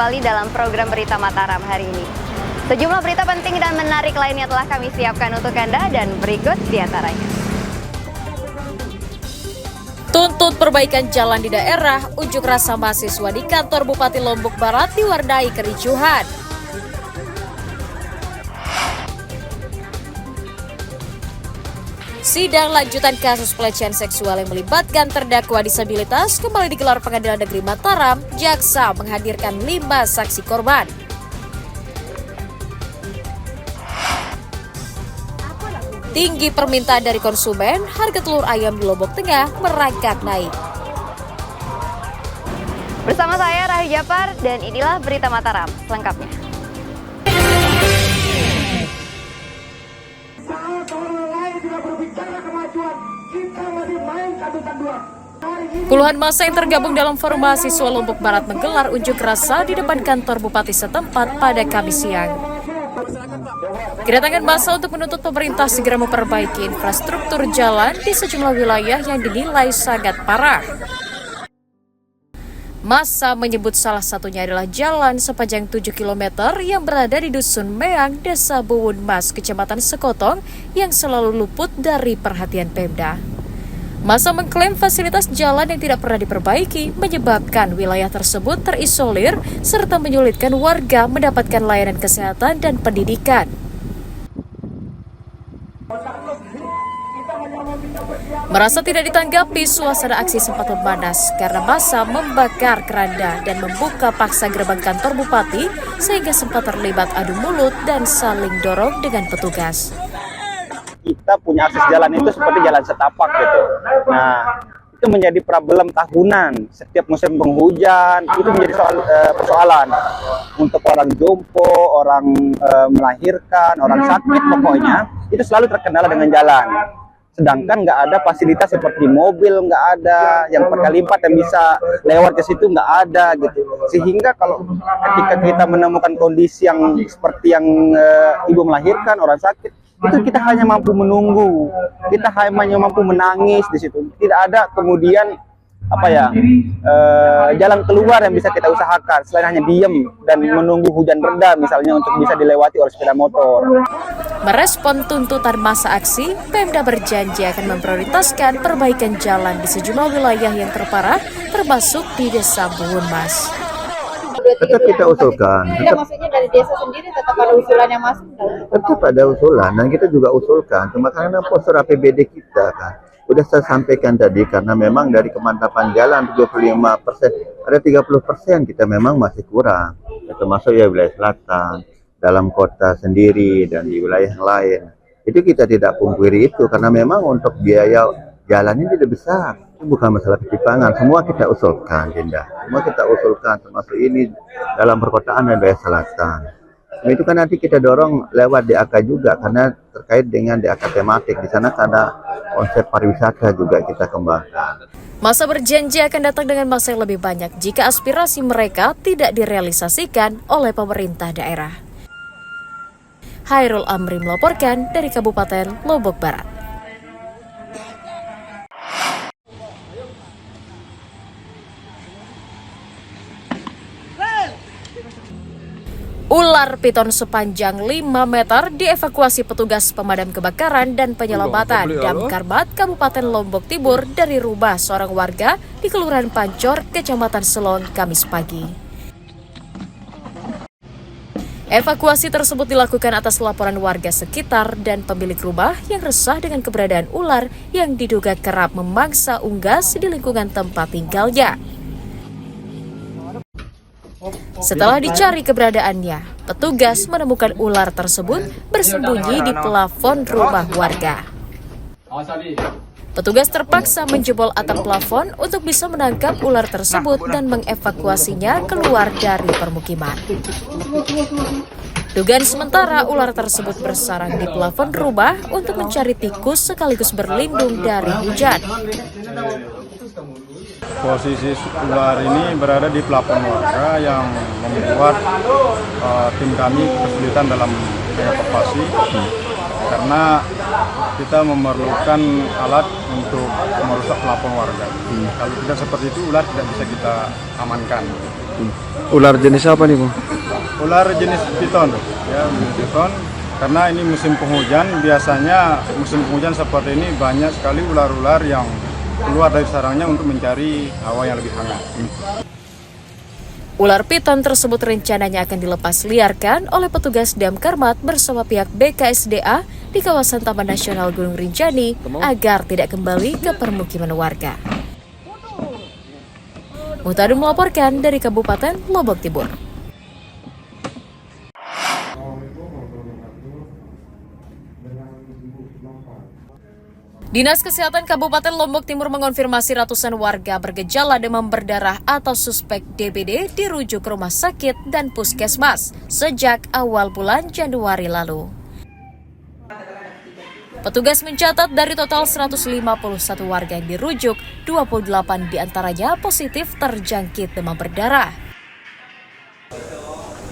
kembali dalam program Berita Mataram hari ini. Sejumlah berita penting dan menarik lainnya telah kami siapkan untuk Anda dan berikut diantaranya. Tuntut perbaikan jalan di daerah, unjuk rasa mahasiswa di kantor Bupati Lombok Barat diwarnai kericuhan. Sidang lanjutan kasus pelecehan seksual yang melibatkan terdakwa disabilitas kembali digelar Pengadilan Negeri Mataram. Jaksa menghadirkan 5 saksi korban. Tinggi permintaan dari konsumen, harga telur ayam di Lombok Tengah merangkak naik. Bersama saya Rahayu Japar dan inilah Berita Mataram selengkapnya. Puluhan massa yang tergabung dalam Forum Mahasiswa Lombok Barat menggelar unjuk rasa di depan kantor bupati setempat pada Kamis siang. Kedatangan massa untuk menuntut pemerintah segera memperbaiki infrastruktur jalan di sejumlah wilayah yang dinilai sangat parah. Massa menyebut salah satunya adalah jalan sepanjang 7 km yang berada di Dusun Meang, Desa Buwun Mas, Kecamatan Sekotong yang selalu luput dari perhatian Pemda. Massa mengklaim fasilitas jalan yang tidak pernah diperbaiki menyebabkan wilayah tersebut terisolir serta menyulitkan warga mendapatkan layanan kesehatan dan pendidikan. Merasa tidak ditanggapi, suasana aksi sempat memanas karena massa membakar keranda dan membuka paksa gerbang kantor bupati sehingga sempat terlibat adu mulut dan saling dorong dengan petugas. Kita punya akses jalan itu seperti jalan setapak gitu. Nah, itu menjadi problem tahunan. Setiap musim penghujan itu menjadi persoalan untuk orang jompo, orang melahirkan, orang sakit pokoknya itu selalu terkendala dengan jalan. Sedangkan nggak ada fasilitas seperti mobil, nggak ada yang berkali-lipat yang bisa lewat ke situ, nggak ada gitu. Sehingga kalau ketika kita menemukan kondisi yang seperti yang ibu melahirkan, orang sakit, itu kita hanya mampu menunggu, kita hanya mampu menangis di situ. Tidak ada kemudian jalan keluar yang bisa kita usahakan selain hanya diem dan menunggu hujan reda misalnya untuk bisa dilewati oleh sepeda motor. Merespon tuntutan massa aksi, Pemda berjanji akan memprioritaskan perbaikan jalan di sejumlah wilayah yang terparah, termasuk di Desa Buwun Mas. Tetap kita usulkan. Tidak, maksudnya dari desa sendiri tetap ada usulan yang masuk? Tetap ada usulan dan kita juga usulkan. Cuma karena postur APBD kita kan, udah saya sampaikan tadi karena memang dari kemantapan jalan 75%, ada 30% kita memang masih kurang. Termasuk ya wilayah selatan, dalam kota sendiri dan di wilayah yang lain. Itu kita tidak pungkiri itu karena memang untuk biaya jalan ini tidak besar. Itu bukan masalah ketimpangan, semua kita usulkan, Dinda. Semua kita usulkan, termasuk ini dalam perkotaan dan wilayah selatan. Nah, itu kan nanti kita dorong lewat DAK juga, karena terkait dengan DAK tematik. Di sana karena konsep pariwisata juga kita kembangkan. Massa berjanji akan datang dengan massa yang lebih banyak jika aspirasi mereka tidak direalisasikan oleh pemerintah daerah. Hairul Amri melaporkan dari Kabupaten Lombok Barat. Ular piton sepanjang 5 meter dievakuasi petugas pemadam kebakaran dan penyelamatan Damkar Mat Kabupaten Lombok Timur dari rumah seorang warga di Kelurahan Pancor, Kecamatan Selong, Kamis pagi. Evakuasi tersebut dilakukan atas laporan warga sekitar dan pemilik rumah yang resah dengan keberadaan ular yang diduga kerap memangsa unggas di lingkungan tempat tinggalnya. Setelah dicari keberadaannya, petugas menemukan ular tersebut bersembunyi di plafon rumah warga. Petugas terpaksa menjebol atap plafon untuk bisa menangkap ular tersebut dan mengevakuasinya keluar dari permukiman. Dugaan sementara ular tersebut bersarang di plafon rumah untuk mencari tikus sekaligus berlindung dari hujan. Posisi ular ini berada di plafon warga yang membuat tim kami kesulitan dalam evakuasi. karena kita memerlukan alat untuk merusak plafon warga. Kalau tidak seperti itu, ular tidak bisa kita amankan. Ular jenis apa nih, Bang? Ular jenis piton, ya, jenis piton. Karena ini musim penghujan, biasanya musim penghujan seperti ini banyak sekali ular-ular yang keluar dari sarangnya untuk mencari hawa yang lebih hangat. Ular piton tersebut rencananya akan dilepas liarkan oleh petugas Damkarmat bersama pihak BKSDA di kawasan Taman Nasional Gunung Rinjani agar tidak kembali ke permukiman warga. Muhtadi melaporkan dari Kabupaten Lombok Timur. Dinas Kesehatan Kabupaten Lombok Timur mengonfirmasi ratusan warga bergejala demam berdarah atau suspek DBD dirujuk ke rumah sakit dan puskesmas sejak awal bulan Januari lalu. Petugas mencatat dari total 151 warga yang dirujuk, 28 diantaranya positif terjangkit demam berdarah.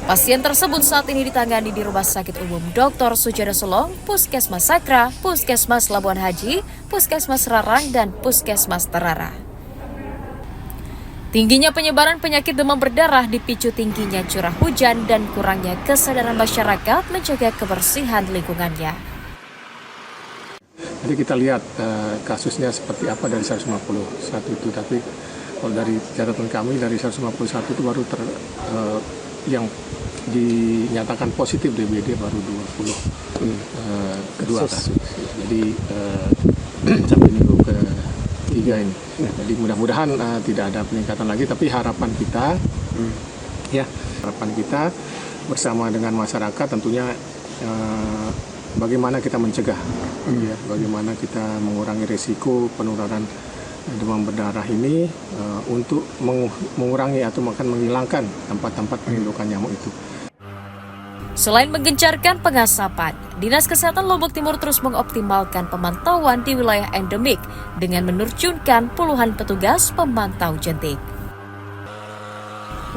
Pasien tersebut saat ini ditangani di Rumah Sakit Umum Dr. Sujono Solong, Puskesmas Sakra, Puskesmas Labuan Haji, Puskesmas Rarang, dan Puskesmas Terara. Tingginya penyebaran penyakit demam berdarah dipicu tingginya curah hujan dan kurangnya kesadaran masyarakat menjaga kebersihan lingkungannya. Jadi kita lihat kasusnya seperti apa dari 151 itu, tapi kalau dari catatan kami dari 151 itu baru yang dinyatakan positif DBD baru 20 kedua kasus. Jadi sampai minggu ketiga ini. Jadi mudah-mudahan tidak ada peningkatan lagi, tapi harapan kita harapan kita bersama dengan masyarakat tentunya bagaimana kita mencegah, bagaimana kita mengurangi risiko penularan demam berdarah ini untuk mengurangi atau bahkan menghilangkan tempat-tempat penindukan nyamuk itu. Selain menggencarkan pengasapan, Dinas Kesehatan Lombok Timur terus mengoptimalkan pemantauan di wilayah endemik dengan menerjunkan puluhan petugas pemantau jentik.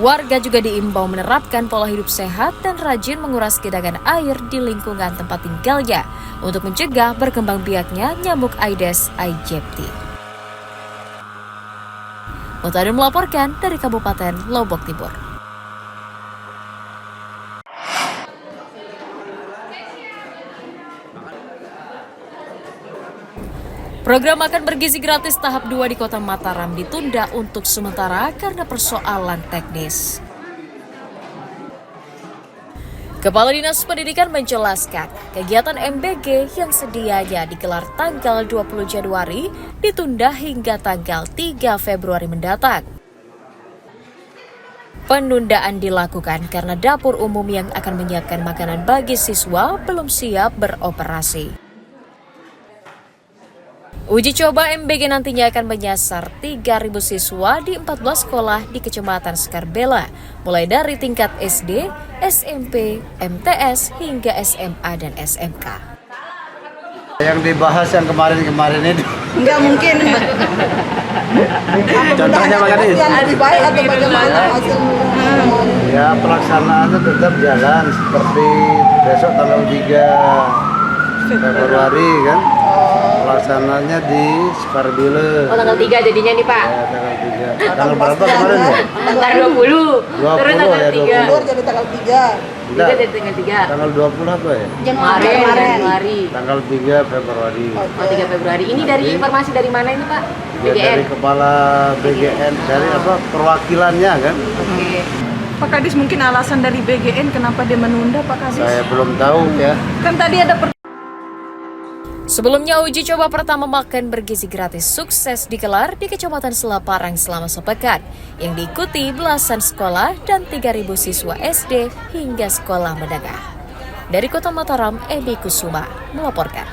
Warga juga diimbau menerapkan pola hidup sehat dan rajin menguras genangan air di lingkungan tempat tinggalnya untuk mencegah berkembang biaknya nyamuk Aedes aegypti. Muhtadi melaporkan dari Kabupaten Lombok Timur. Program makan bergizi gratis tahap 2 di Kota Mataram ditunda untuk sementara karena persoalan teknis. Kepala Dinas Pendidikan menjelaskan, kegiatan MBG yang sedianya digelar tanggal 20 Januari ditunda hingga tanggal 3 Februari mendatang. Penundaan dilakukan karena dapur umum yang akan menyiapkan makanan bagi siswa belum siap beroperasi. Uji coba MBG nantinya akan menyasar 3.000 siswa di 14 sekolah di Kecamatan Sekarbela, mulai dari tingkat SD, SMP, MTS, hingga SMA dan SMK. Yang dibahas yang kemarin-kemarin itu Enggak mungkin. contohnya makanya Lebih baik atau bagaimana hasilnya? ya pelaksanaannya tetap jalan seperti besok tanggal 3 Februari kan. Pelaksanaannya di Sekarbela. Oh, tanggal 3 jadinya nih, Pak. Ya, tanggal 3. Tanggal berapa kemarin ya? Tanggal 20. 20 Terus tanggal ya, 3. 20. Jadi tanggal 3. Enggak. Jadi tanggal 3. Tanggal 20 apa ya? Januari. Tanggal 3 Februari. Oh, 3 Februari. Ini dari informasi dari mana ini, Pak? Ya, dari kepala BGN, dari apa perwakilannya kan? Oke. Pak Kadis, mungkin alasan dari BGN kenapa dia menunda, Pak Kadis? Saya belum tahu ya. Kan tadi ada Sebelumnya, uji coba pertama makan bergizi gratis sukses digelar di Kecamatan Selaparang selama sepekan, yang diikuti belasan sekolah dan 3.000 siswa SD hingga sekolah menengah. Dari Kota Mataram, Edi Kusuma melaporkan.